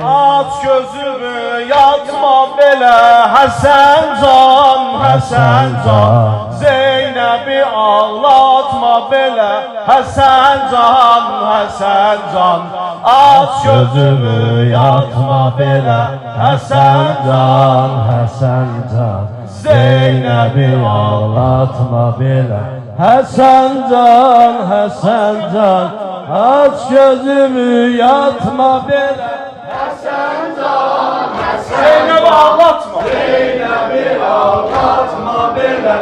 Aç gözümü yatma belə Həsən can Zeynəbi ağlatma belə Həsən can Aç gözümü yatma belə Həsən can Zeynəbi ağlatma belə Həsən can Aç gözümü yatma belə Zeynəbi ağlatma belə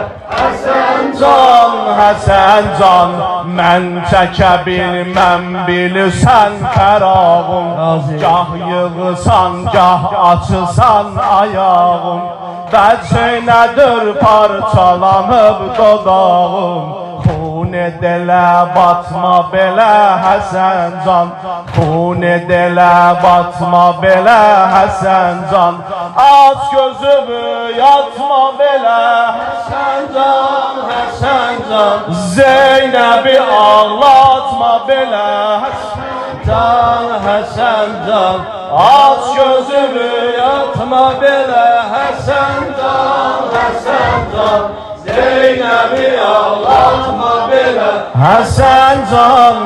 Həsən can Mən çəkə bilməm bilirsən fərağım Gah yığısan, gah açısan ayağım Vəcnədir parçalanıb dodağım Xun edilə batma belə Həsən can Xun edilə batma belə Həsən can Aç gözümü yatma belə Həsən can Zeynəbi ağlatma belə Həsən can Aç gözümü yatma belə Həsən can Zeynəbi ağlatma belə Həsən can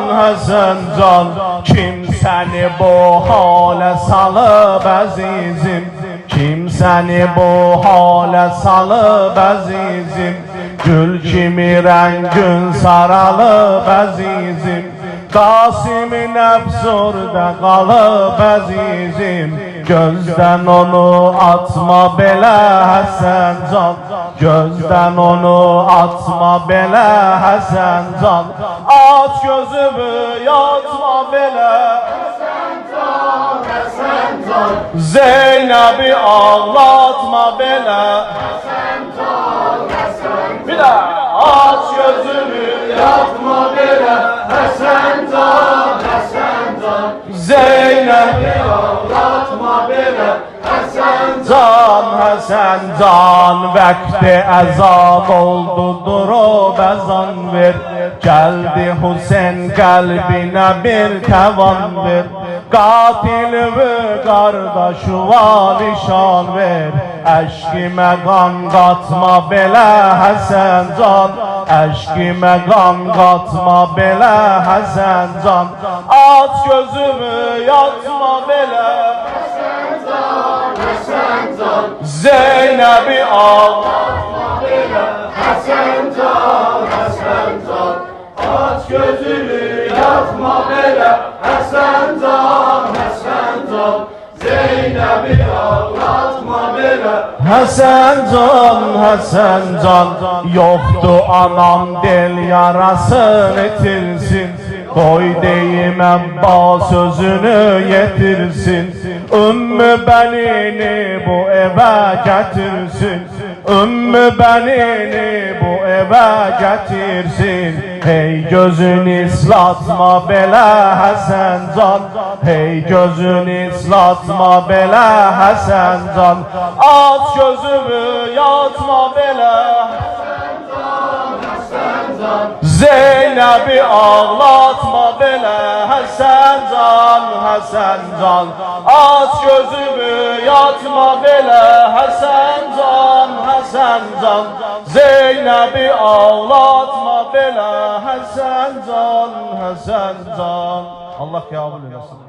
Kim səni bu halə salıb əzizim Kim səni bu halə salıb əzizim Gül kimi rəngün saralıb əzizim Qasimin əfsurdə qalıb əzizim Gözdən onu atma belə Həsən can Gözdən onu atma belə Həsən can Aç gözümü yatma belə Həsən can Zeynəbi ağlatma belə Bir də aç gözümü yatma belə Həsən can Zeynəbi ağlatma belə Həsən can Vakti əzan oldu durub əzan ver Gəldi Hüseyin qəlbinə bir təvan ver Qatilimi qardaşıva nişan ver Əşkimə qan qatma belə Həsən can Əşkimə qan qatma belə Həsən can Aç gözümü yatma belə Zeynəbi ağlatma belə Həsən can Aç gözünü yatma belə Həsən can Zeynəbi ağlatma belə Həsən can Yoxdur anam del yarasını itirsin Qoy deyim Əbba sözünü yetirsin Ümmü bənini bu evə gətirsin Ümmü bənini bu evə gətirsin Hey gözünü islatma belə Həsən can Hey gözünü islatma belə Həsən can Aç gözümü yatma belə Zeynəbi ağlatma belə Həsən can Aç gözümü yatma belə Həsən can Zeynəbi ağlatma belə Həsən can Allah qəbul eləsin